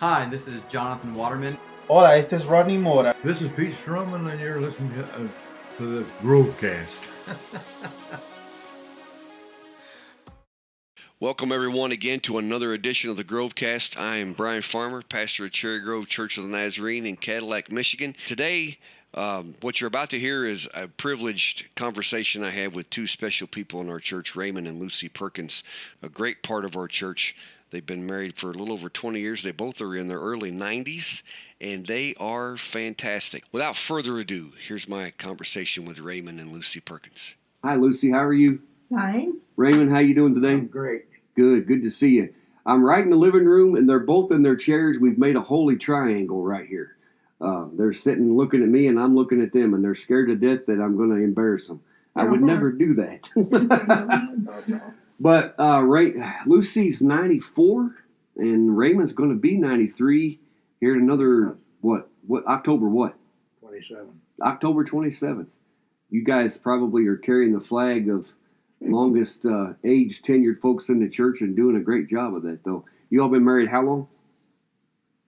Hi, this is Jonathan Waterman. Hola, este es Rodney Mora. This is Pete Stroman, and you're listening to the GroveCast. Welcome, everyone, again to another edition of the GroveCast. I am Brian Farmer, pastor at Cherry Grove Church of the Nazarene in Cadillac, Michigan. Today, what you're about to hear is a privileged conversation I have with two special people in our church, Raymond and Lucy Perkins, a great part of our church. They've been married for a little over 20 years. They both are in their early 90s, and they are fantastic. Without further ado, here's my conversation with Raymond and Lucy Perkins. Hi, Lucy. How are you? Fine. Raymond, how you doing today? I'm great. Good to see you. I'm right in the living room, and they're both in their chairs. We've made a holy triangle right here. They're sitting looking at me, and I'm looking at them, and they're scared to death that I'm going to embarrass them. I would never do that. But Lucy's 94, and Raymond's going to be 93 here in another, October what? 27. October 27th. You guys probably are carrying the flag of longest age tenured folks in the church and doing a great job of that, though. You all been married how long?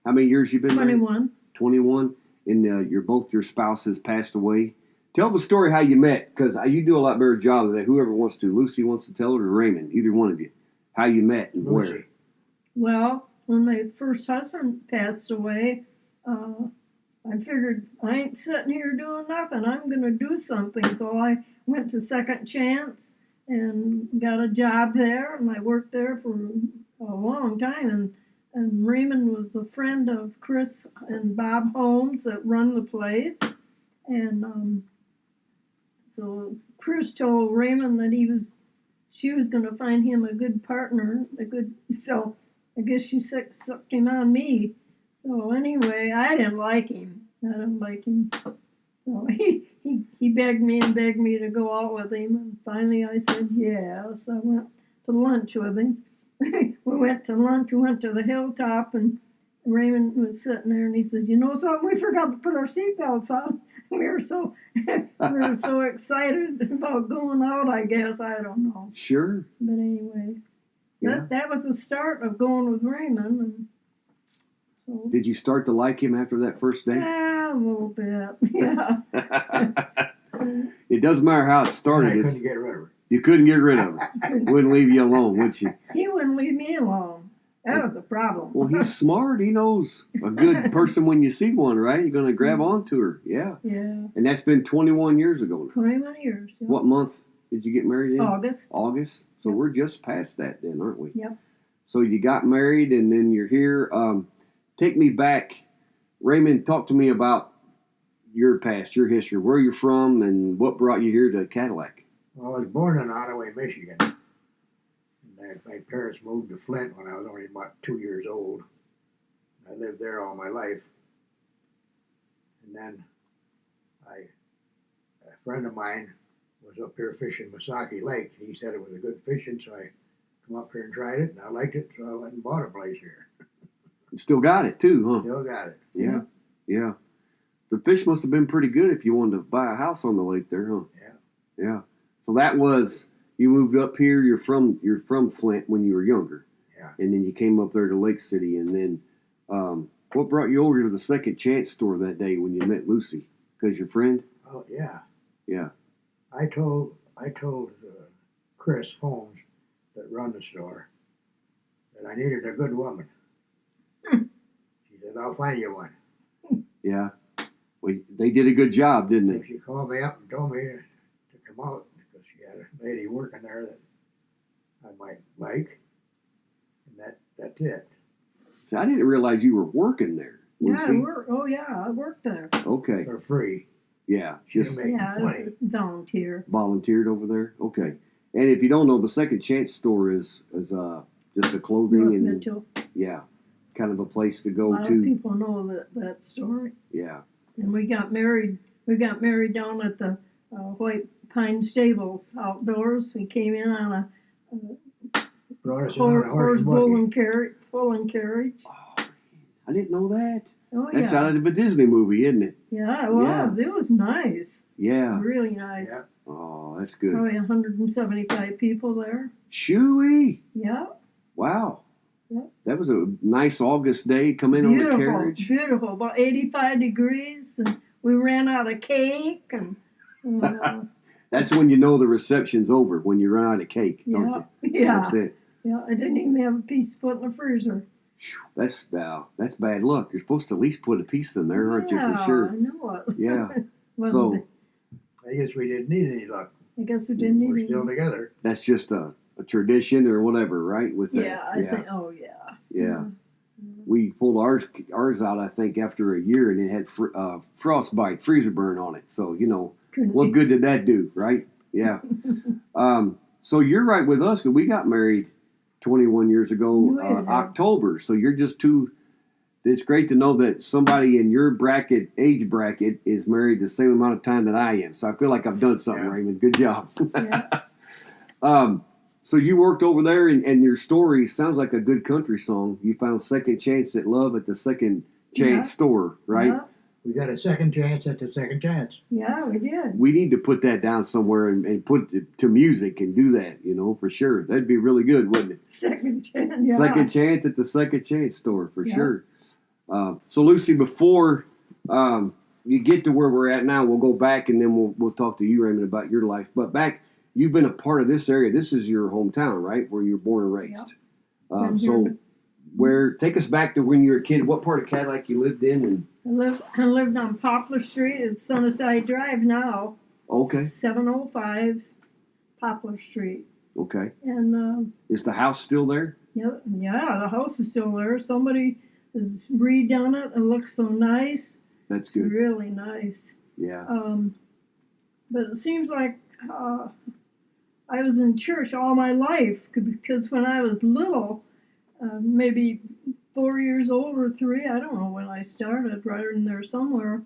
How many years you been married? 21. 21, and your spouses passed away. Tell the story how you met, because you do a lot better job of that. Whoever wants to. Lucy wants to tell it, or Raymond, either one of you. How you met and Lucy. where. Well, when my first husband passed away, I figured I ain't sitting here doing nothing. I'm going to do something. So I went to Second Chance and got a job there, and I worked there for a long time. And Raymond was a friend of Chris and Bob Holmes that run the place. And so Chris told Raymond that she was going to find him a good partner, so I guess she sucked him on me. So anyway, I didn't like him. So he begged me to go out with him, and finally I said yes. I went to lunch with him. We went to lunch. We went to the Hilltop, and Raymond was sitting there, and he said, "You know something? We forgot to put our seatbelts on." We were so excited about going out. I guess I don't know. Sure. But anyway, Yeah. that was the start of going with Raymond. And so. Did you start to like him after that first date? Yeah, a little bit. Yeah. It doesn't matter how it started. I couldn't get rid of her. You couldn't get rid of her. Wouldn't leave you alone, would she? He wouldn't leave me alone. That was the problem. Well, he's smart. He knows a good person when you see one, right? You're going to grab onto her. Yeah. Yeah. And that's been 21 years ago. 21 years. Yeah. What month did you get married in? August. August. So Yep. we're just past that then, aren't we? Yep. So you got married, and then you're here. Take me back. Raymond, talk to me about your past, your history, where you're from, and what brought you here to Cadillac. Well, I was born in Ottawa, Michigan. My parents moved to Flint when I was only about 2 years old. I lived there all my life. And then a friend of mine was up here fishing Misaki Lake. He said it was a good fishing, so I come up here and tried it, and I liked it, so I went and bought a place here. You still got it too, huh? Still got it. Yeah. Yeah. The fish must have been pretty good if you wanted to buy a house on the lake there, huh? Yeah. Yeah. So that was, you moved up here. You're from Flint when you were younger. Yeah. And then you came up there to Lake City, and then what brought you over to the Second Chance store that day when you met Lucy? Because your friend? Oh, yeah. Yeah. I told Chris Holmes that run the store that I needed a good woman. She said, "I'll find you one." Yeah. Well, they did a good job, didn't So they? she called me up and told me to come out because she had a lady working there that I might like, and that's it. See, I didn't realize you were working there. Yeah, Lucy. I worked there. Okay. For free. Yeah. She Just didn't make Yeah, I money. was a volunteer. volunteered over there. Okay. And if you don't know, the Second Chance store is just a clothing North and Mitchell. yeah, kind of a place to A go lot to. of people know that story. Yeah. And we got married. We got married down at the White Pine Stables outdoors. We came in on a Brought us in on a horse horse and pulling carriage. Oh, I didn't know that. Oh That yeah, sounded of a Disney movie, isn't it? yeah, it was. It was nice, Yeah. really nice. Yeah. Oh, that's good. Probably 175 people there. Shooey. Yeah. Wow. Yeah. That was a nice August day. Come in on the carriage. Beautiful, about 85 degrees, and we ran out of cake, and That's when you know the reception's over, when you run out of cake, don't you? Yeah. That's it. Yeah, I didn't even have a piece to put in the freezer. That's bad luck. You're supposed to at least put a piece in there, aren't you, for sure? I know it. Yeah. Wasn't it? I guess we didn't need any luck. I guess we didn't We're need still any. together. That's just a tradition or whatever, right? With that. Yeah, I think. Oh yeah. Yeah. We pulled ours out, I think, after a year, and it had frostbite, freezer burn on it. So, what good did that do, right? Yeah. So you're right with us, because we got married 21 years ago, October. So you're just too. It's great to know that somebody in your age bracket, is married the same amount of time that I am. So I feel like I've done something, Raymond. Good job. Yeah. So you worked over there, and your story sounds like a good country song. You found second chance at love at the second chance store, right? Yeah. We got a second chance at the second chance. Yeah, we did. We need to put that down somewhere and put it to music and do that, for sure. That'd be really good, wouldn't it? Second chance. Yeah. Second chance at the second chance store, for sure. So Lucy, before you get to where we're at now, we'll go back, and then we'll talk to you, Raymond, about your life. But back, you've been a part of this area. This is your hometown, right, where you were born and raised. Yeah. Take us back to when you were a kid. What part of Cadillac you lived in? And I lived on Poplar Street. It's Sunnyside Drive now. Okay. 705 Poplar Street. Okay. And is the house still there? yeah, the house is still there. Somebody has redone it. It looks so nice. That's good. Really nice. Yeah. But it seems like I was in church all my life, because when I was little, maybe 4 years old or 3, I don't know when I started, right in there somewhere,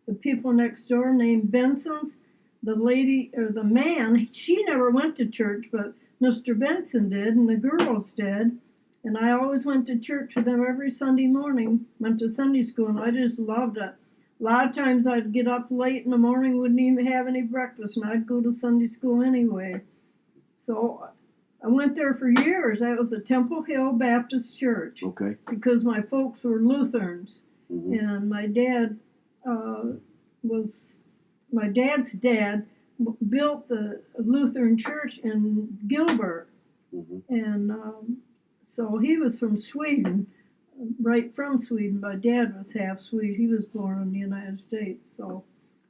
the people next door named Benson's, the lady or the man, she never went to church, but Mr. Benson did, and the girls did. And I always went to church with them every Sunday morning, went to Sunday school, and I just loved it. A lot of times I'd get up late in the morning, wouldn't even have any breakfast, and I'd go to Sunday school anyway. So I went there for years. That was the Temple Hill Baptist Church. Okay. Because my folks were Lutherans. Mm-hmm. And my dad's dad built the Lutheran church in Gilbert. Mm-hmm. And so he was from Sweden, right from Sweden. My dad was half Swede. He was born in the United States. So,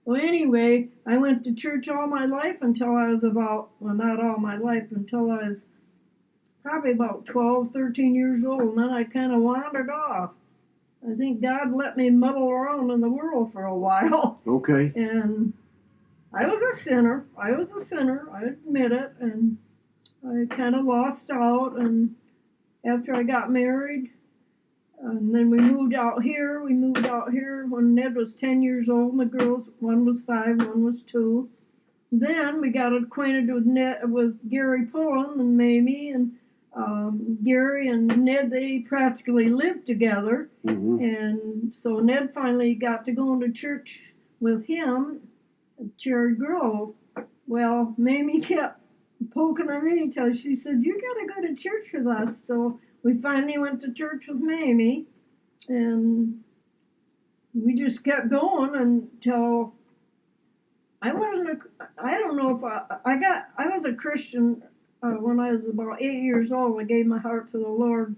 well, anyway, I went to church all my life until I was not all my life, until I was probably about 12, 13 years old. And then I kind of wandered off. I think God let me muddle around in the world for a while. Okay. And I was a sinner. I admit it. And I kind of lost out. And after I got married, and then we moved out here when Ned was 10 years old, and the girls, one was 5, one was 2. Then we got acquainted with Gary Pullen and Mamie, and Gary and Ned, they practically lived together. Mm-hmm. And so Ned finally got to go into church with him at Cherry Grove. Well, Mamie kept poking at me until she said, "You got to go to church with us." So we finally went to church with Mamie, and we just kept going until I was a Christian when I was about 8 years old. I gave my heart to the Lord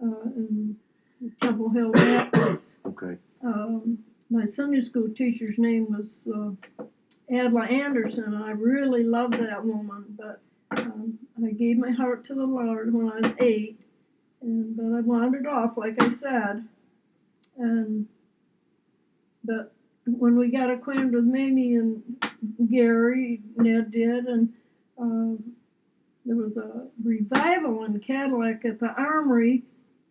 in Temple Hill Baptist. Okay. My Sunday school teacher's name was Adla Anderson, and I really loved that woman, but I gave my heart to the Lord when I was 8. But I wandered off, like I said. But when we got acquainted with Mamie and Gary, Ned did, and there was a revival in Cadillac at the Armory,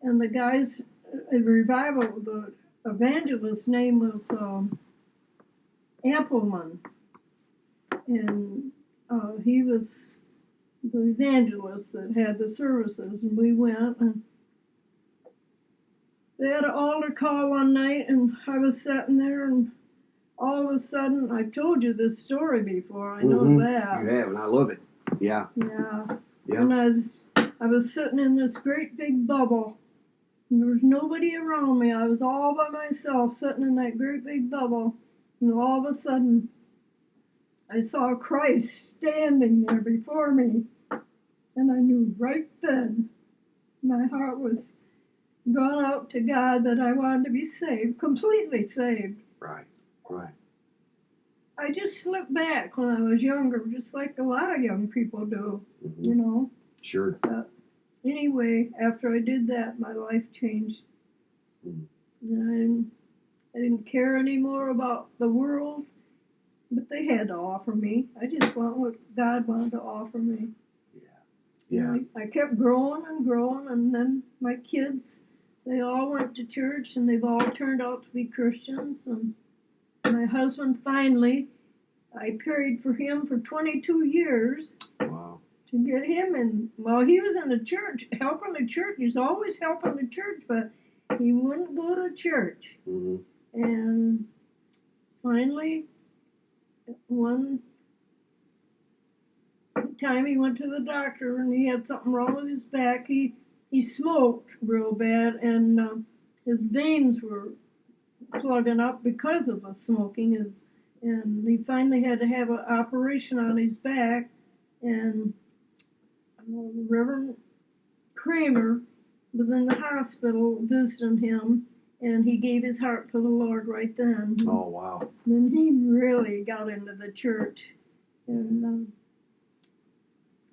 and the guys, the evangelist's name was Appleman, and he was the evangelist that had the services, and we went, and they had an altar call one night, and I was sitting there, and all of a sudden, I've told you this story before, I know that. You have, and I love it. Yeah. Yeah. Yeah. And I was sitting in this great big bubble, There was nobody around me. I was all by myself sitting in that great big bubble. And all of a sudden, I saw Christ standing there before me. And I knew right then my heart was gone out to God that I wanted to be saved, completely saved. Right. I just slipped back when I was younger, just like a lot of young people do, Mm-hmm. you know. Sure. But anyway, after I did that, my life changed. Mhm. And I didn't care anymore about the world, but they had to offer me. I just want what God wanted to offer me. Yeah. I kept growing and growing, and then my kids, they all went to church, and they've all turned out to be Christians. And my husband finally, I prayed for him for 22 years Wow. to get him in. Well, he was in the church, helping the church. He's always helping the church, but he wouldn't go to church. Mm-hmm. And finally, one time he went to the doctor and he had something wrong with his back. He smoked real bad, and his veins were plugging up because of the smoking. And he finally had to have an operation on his back. And Reverend Kramer was in the hospital visiting him, and he gave his heart to the Lord right then. Oh, wow. Then he really got into the church, and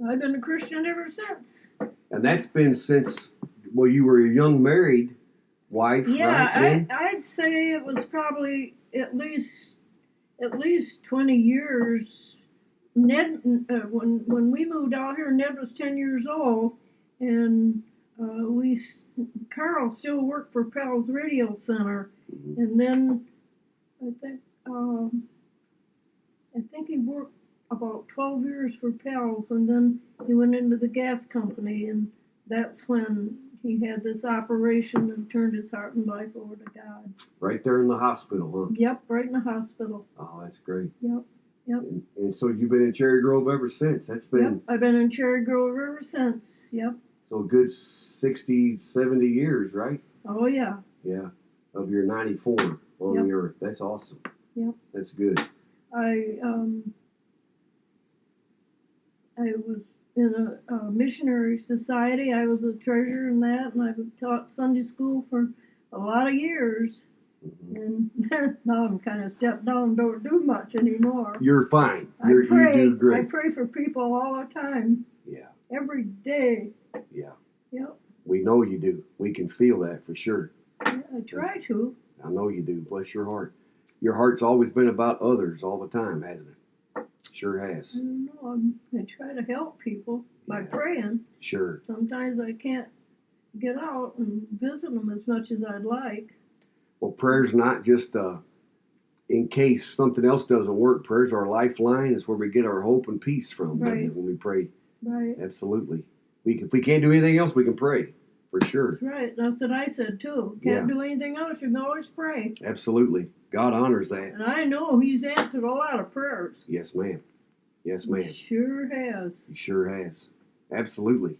I've been a Christian ever since. And that's been since, well, you were a young married wife, right? Then? I'd say it was probably at least 20 years. Ned, when we moved out here, Ned was 10 years old, and Carl still worked for Pell's Radio Center, Mm-hmm. and then I think he worked about 12 years for Pell's, and then he went into the gas company, and that's when he had this operation and turned his heart and life over to God. Right there in the hospital, huh? Yep, right in the hospital. Oh, that's great. Yep. And so you've been in Cherry Grove ever since. That's been Yep, I've been in Cherry Grove ever since. Yep. so a good 60, 70 years, right? Oh yeah. Yeah. Of your 94 on Yep. the earth. That's awesome. Yep. That's good. I was in a missionary society. I was a treasurer in that, and I've taught Sunday school for a lot of years. Mm-hmm. And now I'm kind of stepped down, don't do much anymore. You're fine. I You do I great. pray for people all the time, Yeah. every day. Yeah. Yep. We know you do. We can feel that for sure. Yeah, I try to. I know you do. Bless your heart. Your heart's always been about others all the time, hasn't it? Sure has. I don't know. I try to help people by Yeah. praying. Sure. Sometimes I can't get out and visit them as much as I'd like. Well, prayer's not just in case something else doesn't work. Prayer's our lifeline. It's where we get our hope and peace from, doesn't Right. it, when we pray. Right. Absolutely. If we can't do anything else, we can pray, for sure. That's right. That's what I said too. Can't do anything else. You can always pray. Absolutely. God honors that. And I know He's answered a lot of prayers. Yes, ma'am. Yes, He ma'am. sure has. He sure has. Absolutely.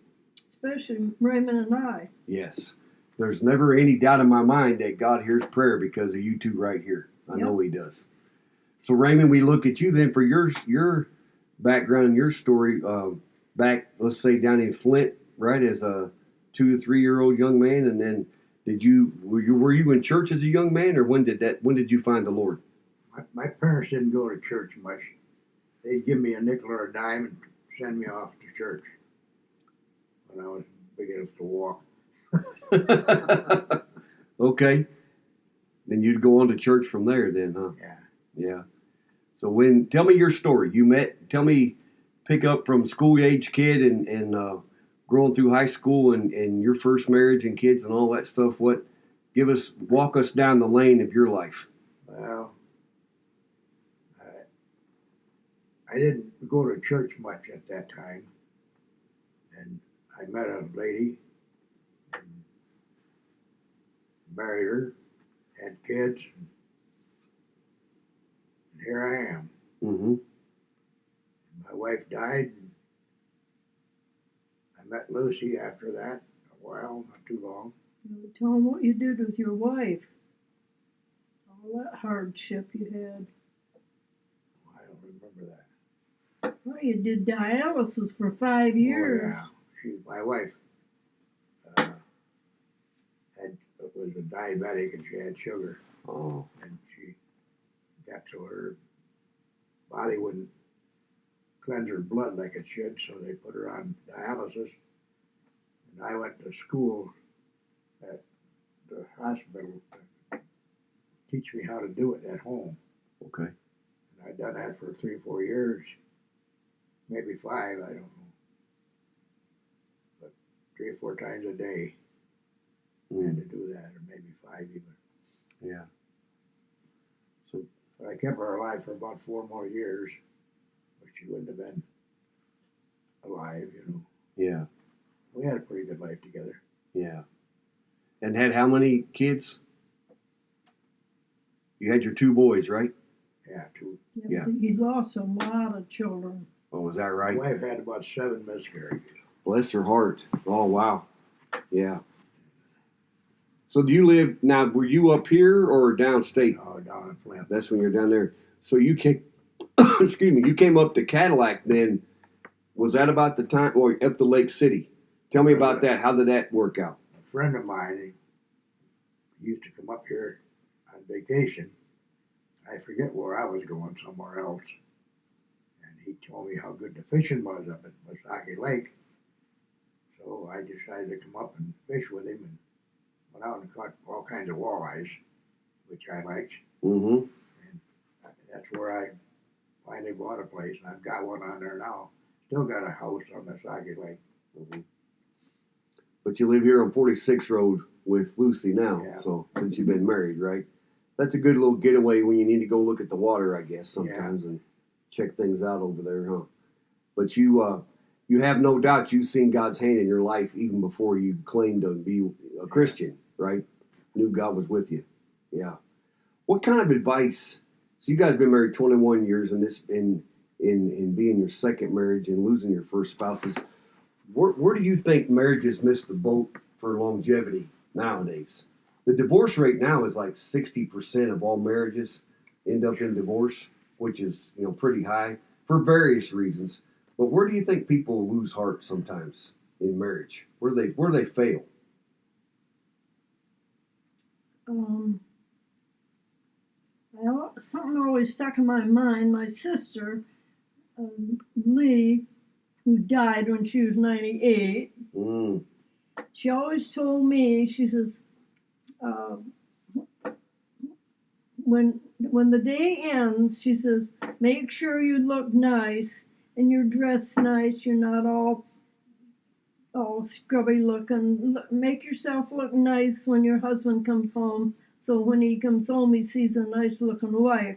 Especially Raymond and I. Yes. There's never any doubt in my mind that God hears prayer because of you two right here. I know He does. So, Raymond, we look at you then for your background and your story back, let's say, down in Flint, right, as a 2 to 3 year old young man, and then were you in church as a young man, or when did you find the Lord? My parents didn't go to church much. They'd give me a nickel or a dime and send me off to church when I was big enough to walk. Okay. Then you'd go on to church from there then, huh? Yeah. Yeah. So tell me your story. Pick up from school age kid and growing through high school and your first marriage and kids and all that stuff. Walk us down the lane of your life. Well, I didn't go to church much at that time. And I met a lady, and married her, had kids, and here I am. Mm-hmm. My wife died, and I met Lucy after that, a while, not too long. You tell them what you did with your wife. All that hardship you had. I don't remember that. Well, you did dialysis for 5 years. Oh, yeah. My wife was a diabetic and she had sugar. Oh. And she got so her body wouldn't cleanse her blood like it should, so they put her on dialysis. And I went to school at the hospital to teach me how to do it at home. Okay. And I'd done that for 3 or 4 years, maybe 5, I don't know. But 3 or 4 times a day, I had to do that, or maybe 5 even. Yeah. But I kept her alive for about 4 more years, but she wouldn't have been alive, you know. Yeah. We had a pretty good life together. Yeah. And had how many kids? You had your 2 boys, right? Yeah, 2. Yeah. He lost a lot of children. Oh, is that My right? wife had about 7 miscarriages. Bless her heart. Oh, wow. Yeah. So do you live now? Were you up here or downstate? Oh, down in Flint. That's when you're down there. So you came, excuse me, you came up to Cadillac then. Was that about the time, or up to Lake City? Tell me about that. How did that work out? A friend of mine, he used to come up here on vacation. I forget where I was going, somewhere else. And he told me how good the fishing was up at Wasaki Lake. So I decided to come up and fish with him and went out and caught all kinds of walleyes, which I liked. Mm-hmm. And that's where I finally bought a place, and I've got one on there now. Still got a house on Wasaki Lake. Mm-hmm. But you live here on 46th Road with Lucy now, Yeah. so since you've been married, right? That's a good little getaway when you need to go look at the water, I guess, sometimes and check things out over there, huh? But you have no doubt you've seen God's hand in your life even before you claimed to be a Christian, right? Knew God was with you. Yeah. What kind of advice? So you guys have been married 21 years, and this in being your second marriage and losing your first spouses. Where do you think marriages miss the boat for longevity nowadays? The divorce rate now is like 60% of all marriages end up in divorce, which is pretty high for various reasons. But where do you think people lose heart sometimes in marriage? Where they fail? Something always stuck in my mind. My sister, Lee, who died when she was 98, she always told me, she says, when the day ends, she says, make sure you look nice and you're dressed nice. You're not all scrubby looking. Make yourself look nice when your husband comes home. So when he comes home, he sees a nice looking wife,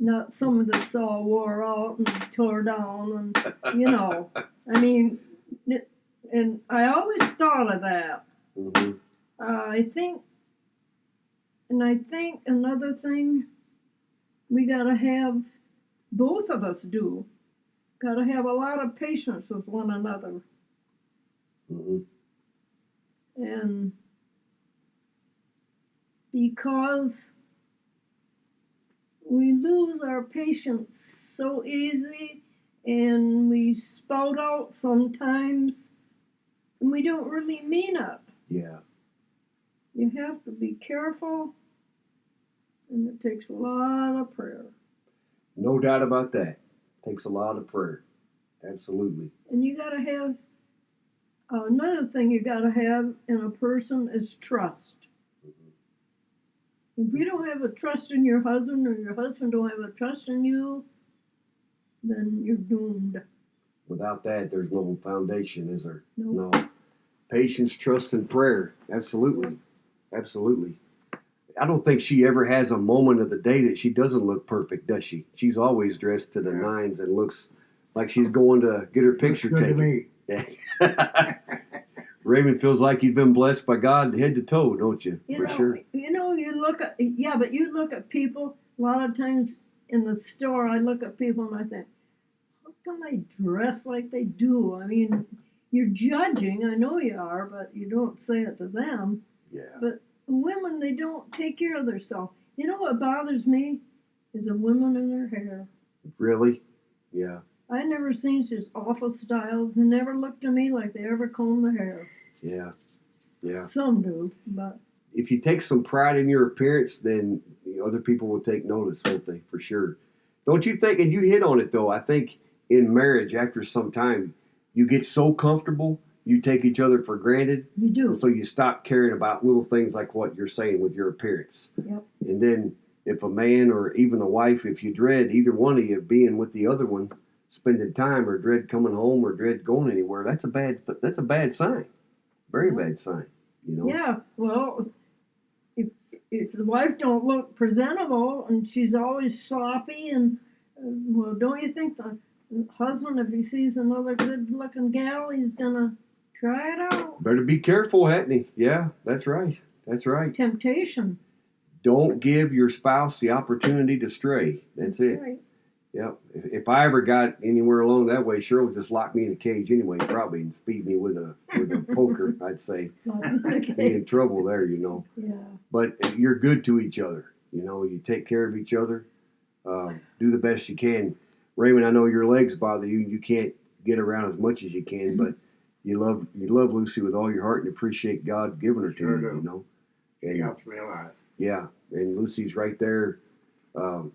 not someone that's all wore out and tore down. And I mean, and I always thought of that. Mm-hmm. I think another thing we gotta have, both of us do, gotta have a lot of patience with one another. Mm-hmm. And because we lose our patience so easy and we spout out sometimes and we don't really mean it. Yeah. You have to be careful, and it takes a lot of prayer. No doubt about that. Takes a lot of prayer. Absolutely. And you gotta have, another thing you gotta have in a person is trust. If you don't have a trust in your husband, or your husband don't have a trust in you, then you're doomed. Without that, there's no foundation, is there? Nope. No. Patience, trust, and prayer. Absolutely. Absolutely. I don't think she ever has a moment of the day that she doesn't look perfect, does she? She's always dressed to the nines and looks like she's going to get her picture Looks good taken. to me. Raymond feels like he's been blessed by God head to toe, don't you? For sure. You look at, but you look at people, a lot of times in the store, I look at people and I think, how come they dress like they do? I mean, you're judging, I know you are, but you don't say it to them. Yeah. But women, they don't take care of themselves. You know what bothers me is the women in their hair. Really? Yeah. I never seen such awful styles. They never look to me like they ever comb their hair. Yeah. Yeah. Some do, but If you take some pride in your appearance, then other people will take notice, won't they? For sure. Don't you think? And you hit on it, though. I think in marriage, after some time, you get so comfortable, you take each other for granted. you do. And so you stop caring about little things like what you're saying with your appearance. Yep. And then if a man or even a wife, if you dread either one of you being with the other one, spending time, or dread coming home, or dread going anywhere, that's a bad sign. Very bad sign. You know. Yeah. Well, if the wife don't look presentable and she's always sloppy and well, don't you think the husband, if he sees another good-looking gal, he's gonna try it out? Better be careful, hadn't he? Yeah, that's right. That's right. Temptation. Don't give your spouse the opportunity to stray. That's it. Right. Yep. If I ever got anywhere along that way, Cheryl would just lock me in a cage anyway, probably, and feed me with a poker. I'd say be in trouble there, you know. Yeah. But you're good to each other. You know, you take care of each other. Do the best you can. Raymond, I know your legs bother you. You can't get around as much as you can, but you love Lucy with all your heart and appreciate God giving her to Sure you. do. You know. She helps me a lot. Yeah, and Lucy's right there. Well,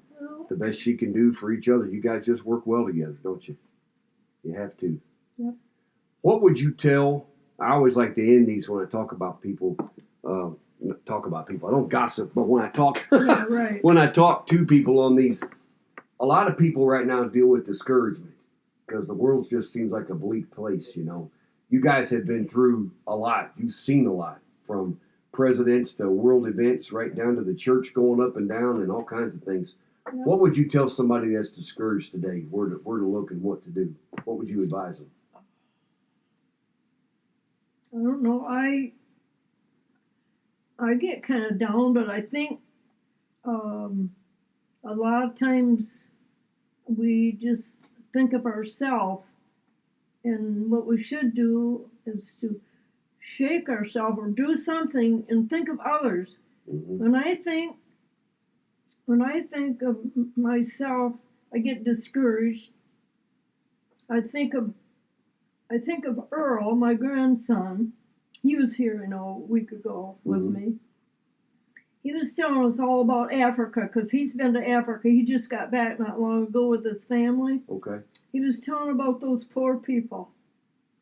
The best she can do for each other. You guys just work well together, don't you? You have to. Yep. What would you tell? I always like to end these when I talk about people. I don't gossip, but when I talk, yeah, right. when I talk to people on these, a lot of people right now deal with discouragement because the world just seems like a bleak place. You know, you guys have been through a lot. You've seen a lot, from presidents to world events, right down to the church going up and down and all kinds of things. Yep. What would you tell somebody that's discouraged today? Where to look and what to do? What would you advise them? I don't know. I get kind of down, but I think a lot of times we just think of ourselves, and what we should do is to shake ourselves or do something and think of others. Mm-hmm. When I think of myself, I get discouraged. I think of Earl, my grandson. He was here, a week ago with me. He was telling us all about Africa because he's been to Africa. He just got back not long ago with his family. Okay. He was telling about those poor people,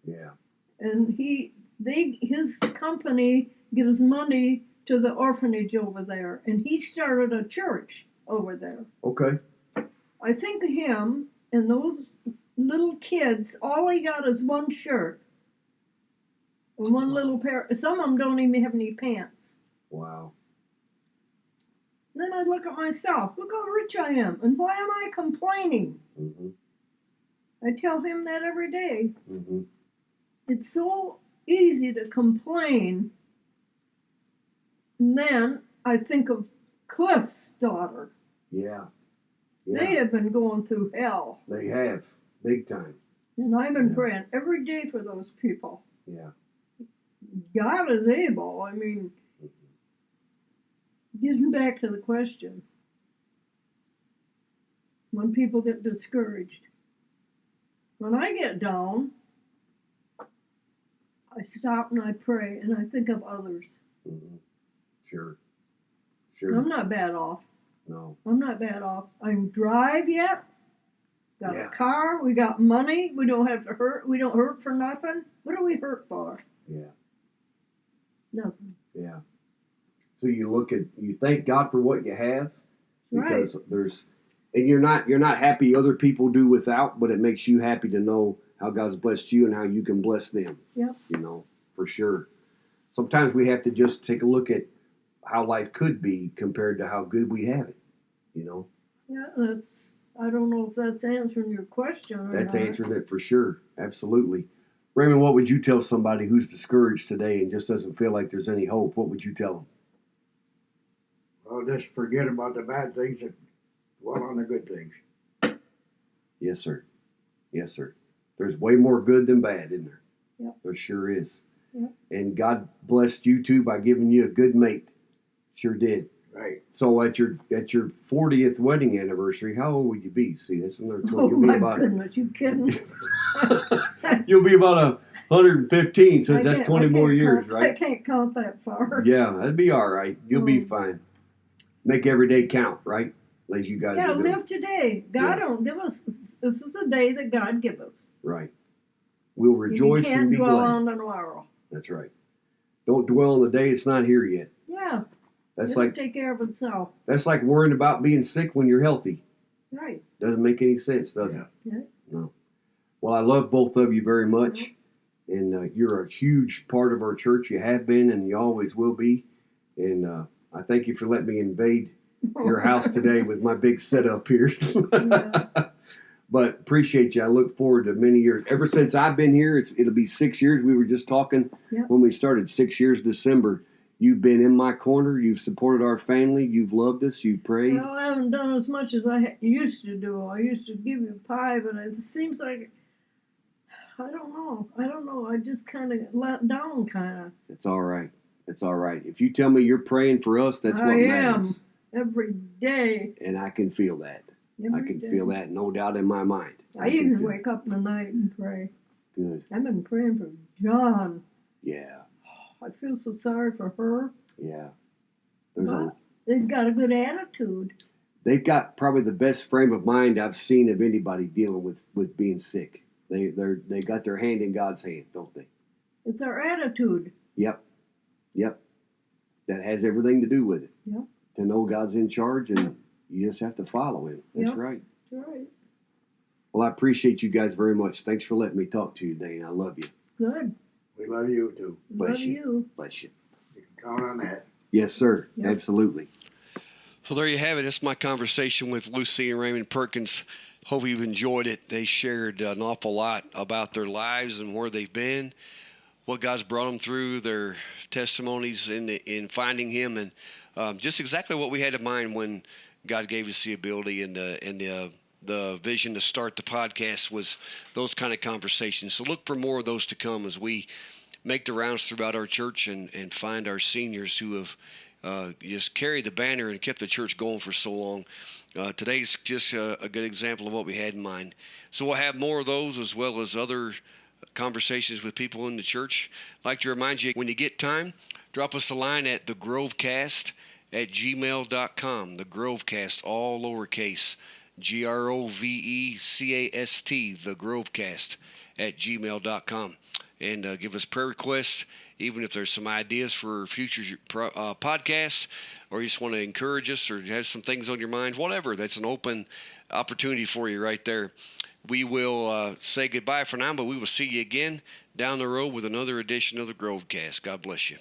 Yeah. and his company gives money to the orphanage over there, and he started a church over there. Okay. I think of him and those little kids. All he got is one shirt and one little pair. Some of them don't even have any pants. Wow. Then I look at myself. Look how rich I am, and why am I complaining? Mm-hmm. I tell him that every day. Mm-hmm. It's so easy to complain. And then I think of Cliff's daughter. Yeah. They have been going through hell. They have. Big time. And I've been Yeah. praying every day for those people. Yeah. God is able. I mean, getting back to the question, when people get discouraged, when I get down, I stop and I pray and I think of others. Mm-hmm. Sure. Sure. I'm not bad off. No. I'm not bad off. I can drive yet. Got Yeah. a car. We got money. We don't have to hurt. We don't hurt for nothing. What do we hurt for? Yeah. Nothing. Yeah. So you thank God for what you have, because and you're not happy other people do without, but it makes you happy to know how God's blessed you and how you can bless them. Yep. You know, for sure. Sometimes we have to just take a look at how life could be compared to how good we have it. You know. Yeah, I don't know if that's answering your question or That's not. answering it for sure. Absolutely. Raymond, what would you tell somebody who's discouraged today and just doesn't feel like there's any hope? What would you tell them? Well, just forget about the bad things and dwell on the good things. Yes, sir. Yes, sir. There's way more good than bad, isn't there? Yep. There sure is. Yeah. And God blessed you two by giving you a good mate. Sure did. Right. So at your 40th wedding anniversary, how old will you be? See, that's another Oh you'll be my about goodness, you kidding? you'll be about 115 since I that's can't- 20 I more can't years, count- right? I can't count that far. Yeah, that'd be all right. You'll be Mm. fine. Make every day count, right? Like you guys Yeah, are doing. live today. God Yeah. don't give us. This is the day that God give us. Right. We'll rejoice you and can't be dwell glad. on tomorrow. That's right. Don't dwell on the day it's not here yet. Yeah, That's it'll like take care of itself. that's like worrying about being sick when you're healthy. Right. Doesn't make any sense, does it? Yeah. No. Well, I love both of you very much, and you're a huge part of our church. You have been, and you always will be. And I thank you for letting me invade your house today with my big setup here. Yeah. But appreciate you. I look forward to many years. Ever since I've been here, it'll be 6 years. We were just talking Yep. when we started, 6 years December. You've been in my corner. You've supported our family. You've loved us. You've prayed. Well, I haven't done as much as I used to do. I used to give you pie, but it seems like I don't know. I just kind of let down, kind of. It's all right. It's all right. If you tell me you're praying for us, that's what I matters. am every day. And I can feel that. I Every can day. feel that, no doubt in my mind. I can even feel wake up in the night and pray. it. Good. I've been praying for John. Yeah. I feel so sorry for her. Yeah. There's But they've got a good attitude. they've got probably the best frame of mind I've seen of anybody dealing with being sick. They got their hand in God's hand, don't they? It's our attitude. Yep. That has everything to do with it. Yep. To know God's in charge and you just have to follow Him. That's Yep. right. That's right. Well, I appreciate you guys very much. Thanks for letting me talk to you today, and I love you. Good. We love you too. Bless Love you. you. Bless you. You can count on that. Yes, sir. Yep. Absolutely. So there you have it. That's my conversation with Lucy and Raymond Perkins. Hope you've enjoyed it. They shared an awful lot about their lives and where they've been, what God's brought them through, their testimonies in finding Him, and just exactly what we had in mind when God gave us the ability and the vision to start the podcast was those kind of conversations. So look for more of those to come as we make the rounds throughout our church and find our seniors who have just carried the banner and kept the church going for so long. Today's just a good example of what we had in mind. So we'll have more of those as well as other conversations with people in the church. I'd like to remind you, when you get time, drop us a line at TheGroveCast@gmail.com. TheGroveCast, all lowercase, GROVECAST, TheGroveCast@gmail.com. And give us prayer requests, even if there's some ideas for future podcasts, or you just want to encourage us or have some things on your mind, whatever. That's an open opportunity for you right there. We will say goodbye for now, but we will see you again down the road with another edition of the GroveCast. God bless you.